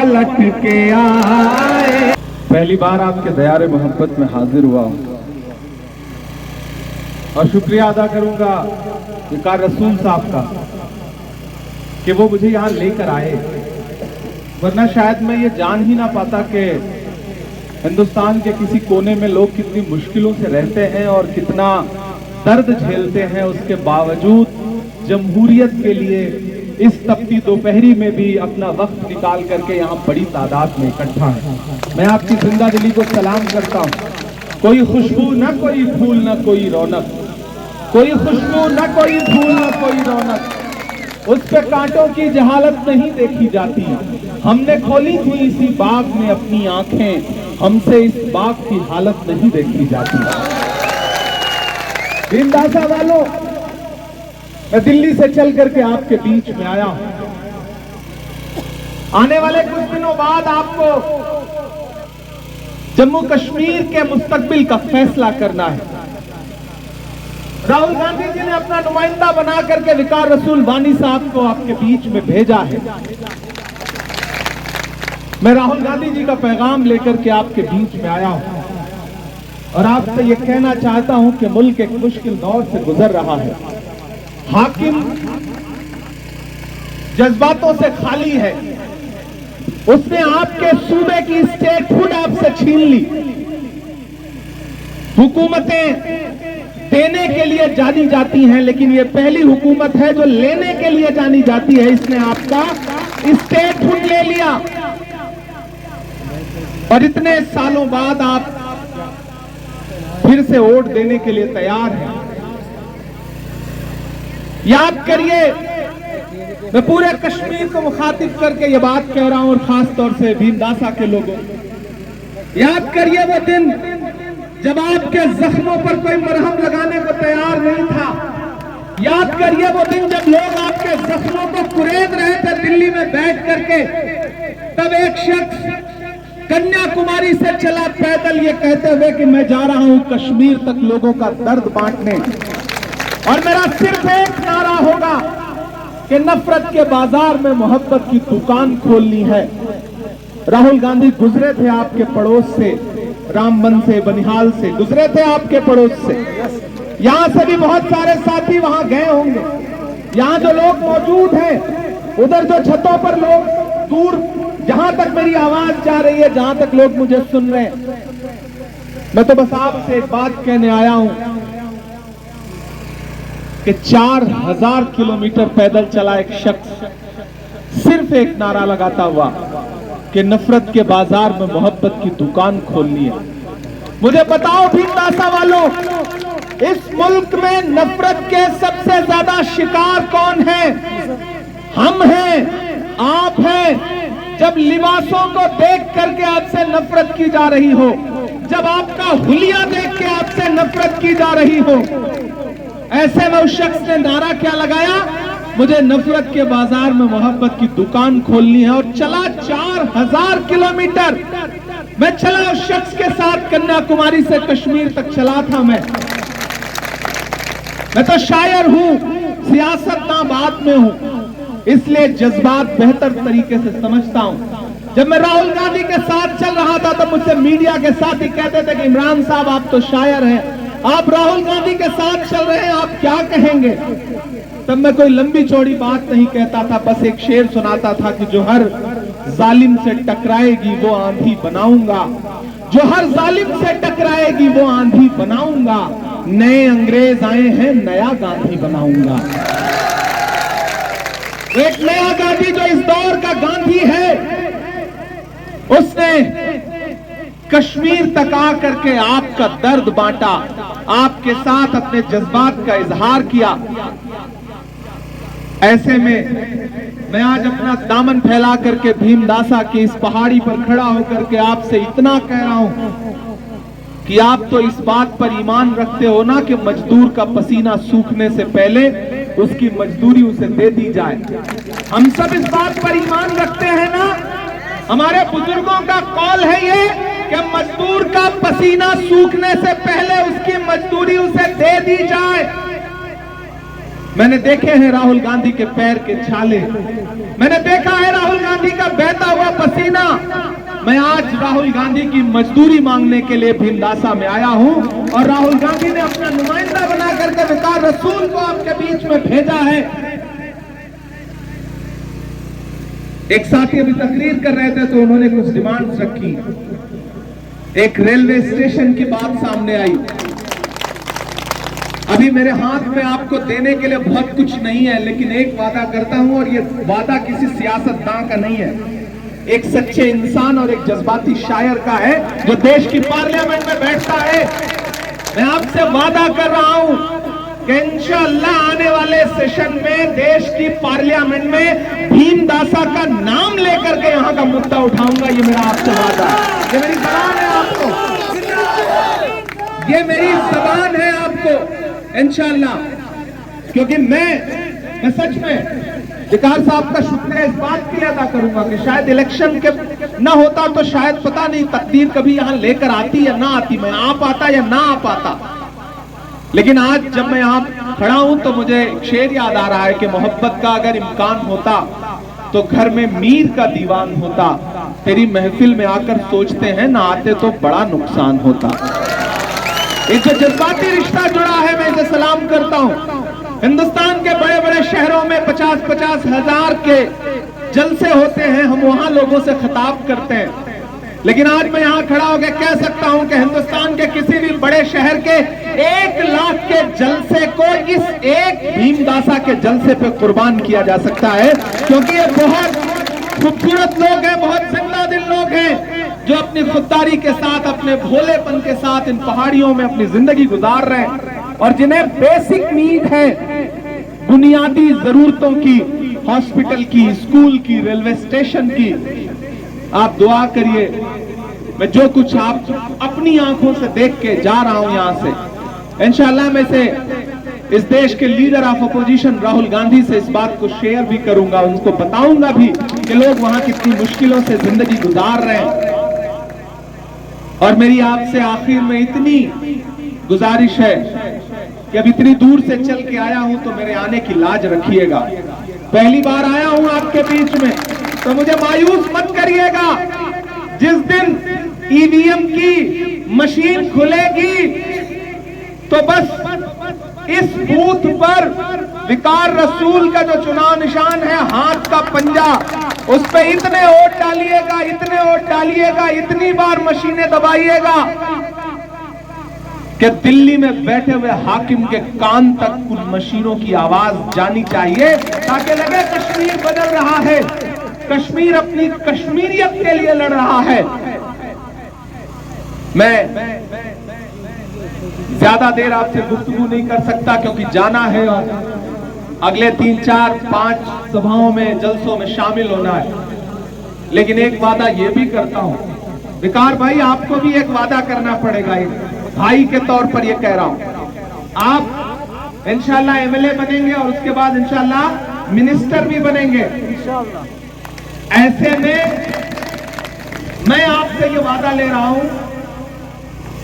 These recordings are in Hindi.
पलट के आए। पहली बार आपके दयारे मोहब्बत में हाजिर हुआ हूं और शुक्रिया अदा करूंगा विकार रसूल साहब का कि वो मुझे यहां लेकर आए, वरना शायद मैं ये जान ही ना पाता कि हिंदुस्तान के किसी कोने में लोग कितनी मुश्किलों से रहते हैं और कितना दर्द झेलते हैं। उसके बावजूद जमहूरियत के लिए इस तपती दोपहरी में भी अपना वक्त निकाल करके यहाँ बड़ी तादाद में इकट्ठा है। मैं आपकी जिंदा दिली को सलाम करता हूँ। कोई खुशबू न कोई फूल न कोई रौनक, कोई खुशबू न कोई फूल न कोई रौनक, उस पे कांटों की जहालत नहीं देखी जाती। हमने खोली थी इसी बाग में अपनी आंखें, हमसे इस बाग की हालत नहीं देखी जाती। भीमदासा वालों, मैं दिल्ली से चल करके आपके बीच में आया हूं। आने वाले कुछ दिनों बाद आपको जम्मू कश्मीर के मुस्तकबिल का फैसला करना है। राहुल गांधी जी ने अपना नुमाइंदा बना करके विकार रसूल वानी साहब को आपके बीच में भेजा है। मैं राहुल गांधी जी का पैगाम लेकर के आपके बीच में आया हूं और आपसे यह कहना चाहता हूं कि मुल्क एक मुश्किल दौर से गुजर रहा है। हाकिम जज्बातों से खाली है, उसने आपके सूबे की स्टेटहुड आपसे छीन ली। हुकूमतें देने के लिए जानी जाती हैं, लेकिन ये पहली हुकूमत है जो लेने के लिए जानी जाती है। इसने आपका स्टेटहुड ले लिया और इतने सालों बाद आप फिर से वोट देने के लिए तैयार हैं। याद करिए, मैं पूरे कश्मीर को मुखातिब करके ये बात कह रहा हूं और खास तौर से भीमदासा के लोगों, याद करिए वो दिन जब आपके जख्मों पर कोई मरहम लगाने को तैयार नहीं था। याद करिए वो दिन जब लोग आपके जख्मों को कुरेद रहे थे दिल्ली में बैठ करके। तब एक शख्स कन्याकुमारी से चला पैदल ये कहते हुए कि मैं जा रहा हूं कश्मीर तक लोगों का दर्द बांटने, और मेरा सिर्फ एक नारा होगा कि नफरत के बाजार में मोहब्बत की दुकान खोलनी है। राहुल गांधी गुजरे थे आपके पड़ोस से, रामबन से, बनिहाल से गुजरे थे आपके पड़ोस से। यहां से भी बहुत सारे साथी वहां गए होंगे। यहां जो लोग मौजूद हैं, उधर जो छतों पर लोग, दूर जहां तक मेरी आवाज जा रही है, जहां तक लोग मुझे सुन रहे हैं, मैं तो बस आपसे एक बात कहने आया हूं कि 4000 किलोमीटर पैदल चला एक शख्स सिर्फ एक नारा लगाता हुआ कि नफरत के बाजार में मोहब्बत की दुकान खोलनी है। मुझे बताओ भीमदासा वालों, इस मुल्क में नफरत के सबसे ज्यादा शिकार कौन है? हम हैं, आप हैं। जब लिबासों को देख करके आपसे नफरत की जा रही हो, जब आपका हुलिया देख के आपसे नफरत की जा रही हो, ऐसे में उस शख्स ने नारा क्या लगाया? मुझे नफरत के बाजार में मोहब्बत की दुकान खोलनी है। और चला 4000 किलोमीटर। मैं चला उस शख्स के साथ, कन्याकुमारी से कश्मीर तक चला था। मैं तो शायर हूं, सियासतदान में हूं, इसलिए जज्बात बेहतर तरीके से समझता हूं। जब मैं राहुल गांधी के साथ चल रहा था तो मुझसे मीडिया के साथ ही कहते थे कि इमरान साहब आप तो शायर हैं, आप राहुल गांधी के साथ चल रहे हैं, आप क्या कहेंगे? तब मैं कोई लंबी चौड़ी बात नहीं कहता था, बस एक शेर सुनाता था कि जो हर जालिम से टकराएगी वो आंधी बनाऊंगा, जो हर जालिम से टकराएगी वो आंधी बनाऊंगा, नए अंग्रेज आए हैं नया गांधी बनाऊंगा। एक नया गांधी जो इस दौर का गांधी है, उसने कश्मीर तक आकर के आपका दर्द बांटा, आपके साथ अपने जज्बात का इजहार किया। ऐसे में मैं आज अपना दामन फैला करके भीमदासा की इस पहाड़ी पर खड़ा होकर के आपसे इतना कह रहा हूं कि आप तो इस बात पर ईमान रखते हो ना कि मजदूर का पसीना सूखने से पहले उसकी मजदूरी उसे दे दी जाए। हम सब इस बात पर ईमान रखते हैं ना। हमारे बुजुर्गों का कौल है ये कि मजदूर का पसीना सूखने से पहले उसकी मजदूरी उसे दे दी जाए। मैंने देखे हैं राहुल गांधी के पैर के छाले, मैंने देखा है राहुल गांधी का बहता हुआ पसीना। मैं आज राहुल गांधी की मजदूरी मांगने के लिए भीमदासा में आया हूं और राहुल गांधी ने अपना नुमाइंदा बना करके विकार रसूल को आपके बीच में भेजा है। एक साथी अभी तकरीर कर रहे थे तो उन्होंने कुछ डिमांड्स रखी। एक रेलवे स्टेशन की बात सामने आई। अभी मेरे हाथ में आपको देने के लिए बहुत कुछ नहीं है, लेकिन एक वादा करता हूं और ये वादा किसी सियासतदान का नहीं है, एक सच्चे इंसान और एक जज्बाती शायर का है जो देश की पार्लियामेंट में बैठता है। मैं आपसे वादा कर रहा हूं कि इंशाअल्लाह आने वाले सेशन में देश की पार्लियामेंट में भीमदासा का नाम लेकर के यहां का मुद्दा उठाऊंगा। ये मेरा आपसे वादा है, ये मेरी जबान है आपको, ये मेरी जबान है आपको इंशाअल्लाह। क्योंकि मैं सच में विकार साहब का शुक्रिया इस बात के लिए अदा करूंगा कि शायद इलेक्शन के ना होता तो शायद पता नहीं तकदीर कभी यहां लेकर आती या ना आती, मैं आ पाता या ना आ पाता। लेकिन आज जब मैं यहां खड़ा हूं तो मुझे एक शेर याद आ रहा है कि मोहब्बत का अगर इम्कान होता तो घर में मीर का दीवान होता, तेरी महफिल में आकर सोचते हैं ना आते तो बड़ा नुकसान होता। एक जो जज्बाती रिश्ता जुड़ा है मैं इसे सलाम करता हूं। हिंदुस्तान के बड़े बड़े शहरों में 50-50 हजार के जलसे होते हैं, हम वहां लोगों से खिताब करते हैं। लेकिन आज मैं यहां खड़ा होकर कह सकता हूं कि हिंदुस्तान के किसी भी बड़े शहर के 1 लाख के जलसे को इस एक भीमदासा के जलसे पे कुर्बान किया जा सकता है, क्योंकि ये बहुत खूबसूरत लोग हैं, बहुत जिंदा दिल लोग हैं जो अपनी खुददारी के साथ, अपने भोलेपन के साथ इन पहाड़ियों में अपनी जिंदगी गुजार रहे हैं और जिन्हें बेसिक नीड है, बुनियादी जरूरतों की, हॉस्पिटल की, स्कूल की, रेलवे स्टेशन की। आप दुआ करिए, मैं जो कुछ आप अपनी आंखों से देख के जा रहा हूं यहां से, इंशाअल्लाह मैं से इस देश के leader of opposition Rahul Gandhi से इस बात को शेयर भी करूंगा, उनको बताऊंगा भी कि लोग वहां कितनी मुश्किलों से जिंदगी गुजार रहे हैं। और मेरी आपसे आखिर में इतनी गुजारिश है कि अब इतनी दूर से चल के आया हूं तो मेरे आने की लाज रखिएगा। पहली बार आया हूं आपके बीच में तो मुझे मायूस मत करिएगा। जिस दिन ईवीएम की मशीन खुलेगी तो बस इस बूथ पर विकार रसूल का जो चुनाव निशान है, हाथ का पंजा, उस पे इतने वोट डालिएगा, इतने वोट डालिएगा, इतनी बार मशीनें दबाइएगा कि दिल्ली में बैठे हुए हाकिम के कान तक उन मशीनों की आवाज जानी चाहिए, ताकि लगे कश्मीर बदल रहा है, कश्मीर अपनी कश्मीरियत के लिए लड़ रहा है। मैं ज्यादा देर आपसे गुफ्तगू नहीं कर सकता क्योंकि जाना है और अगले 3, 4, 5 सभाओं में, जलसों में शामिल होना है। लेकिन एक वादा ये भी करता हूं, विकार भाई आपको भी एक वादा करना पड़ेगा, एक भाई के तौर पर ये कह रहा हूं, आप इंशाल्लाह एमएलए बनेंगे और उसके बाद इंशाल्लाह मिनिस्टर भी बनेंगे। ऐसे में मैं आपसे ये वादा ले रहा हूं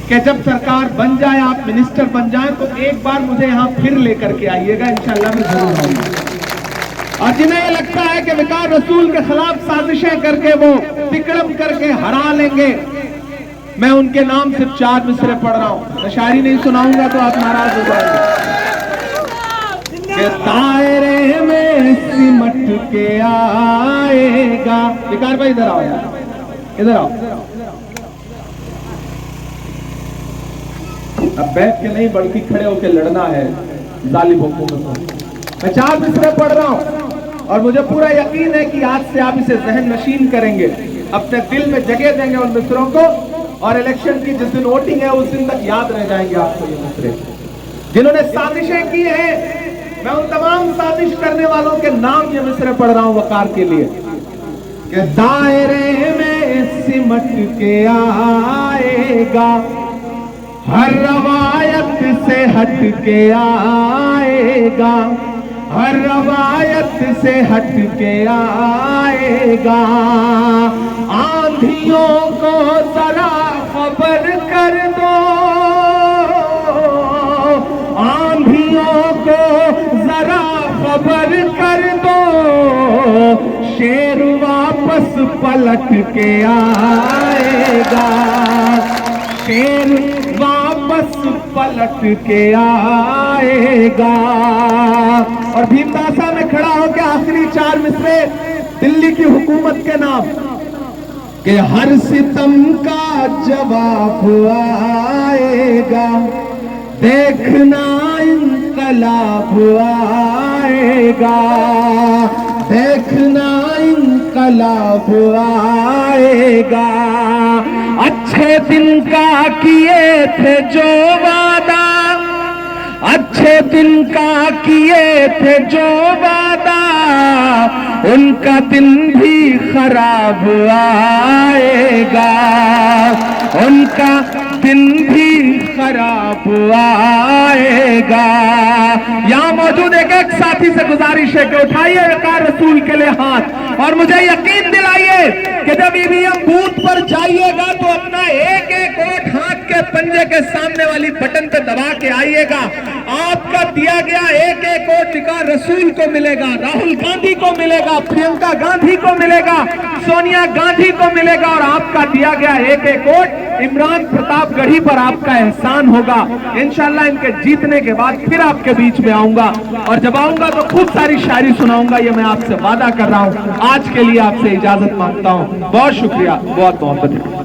कि जब सरकार बन जाए, आप मिनिस्टर बन जाए, तो एक बार मुझे यहां फिर लेकर के आइएगा, इंशाल्लाह मैं जरूर आऊंगा। और जिन्हें ये लगता है कि विकार रसूल के खिलाफ साजिशें करके वो तिकड़म करके हरा लेंगे, मैं उनके नाम सिर्फ 4 मिसरे पढ़ रहा हूं, मैं शायरी नहीं सुनाऊंगा तो आप नाराज हो जाएंगे। दायरे में सिमट के आएगा, विकार भाई इधर आओ यार, इधर आओ। अब बैठ के नहीं बल्कि खड़े होकर लड़ना है जालिम हुकूमत से। मैं 4 मिसरे पढ़ रहा हूं और मुझे पूरा यकीन है कि आज से आप इसे जहन नशीन करेंगे, अपने दिल में जगह देंगे उन मिसरों को, और इलेक्शन की जिस दिन वोटिंग है उस दिन तक याद रह जाएंगे आपको ये मिसरे। जिन्होंने साजिशें की हैं, मैं उन तमाम साजिश करने वालों के नाम ये मिसरे पढ़ रहा हूं वकार के लिए कि दायरे में सिमट के आएगा, हर रवायत से हट के आएगा, हर रवायत से हट के आएगा। आंधियों को जरा खबर कर दो, आंधियों को जरा खबर कर दो, शेर वापस पलट के आएगा, शेर वापस पलट के आएगा। और भीमदासा में खड़ा होकर आखिरी 4 मिसरे दिल्ली की हुकूमत के नाम कि हर सितम का जवाब आएगा, देखना इनकलाब आएगा, देखना इनकलाब आएगा। अच्छे दिन का किए थे जो वादा, अच्छे दिन का किए थे जो वादा, उनका दिन भी खराब आएगा, उनका दिन भी खराब आएगा। यहां मौजूद एक साथी से गुजारिश है कि उठाइए वकार रसूल के लिए हाथ और मुझे यकीन दिलाइए कि जब ईवीएम बूथ पर जाइएगा तो अपना एक एक वोट हाथ के पंजे के सामने वाली बटन पे दबा के आइएगा। आपका दिया गया एक एक वोट वकार रसूल को मिलेगा, राहुल गांधी को मिलेगा, प्रियंका गांधी को मिलेगा, सोनिया गांधी को मिलेगा और आपका दिया गया एक एक वोट इमरान प्रतापगढ़ी पर आपका एहसान होगा। इंशाल्लाह इनके जीतने के बाद फिर आपके बीच में आऊंगा और जब आऊंगा तो खूब सारी शायरी सुनाऊंगा, ये मैं आपसे वादा कर रहा हूं। आज के लिए आपसे इजाजत मांगता हूं। बहुत शुक्रिया, बहुत मोहब्बत।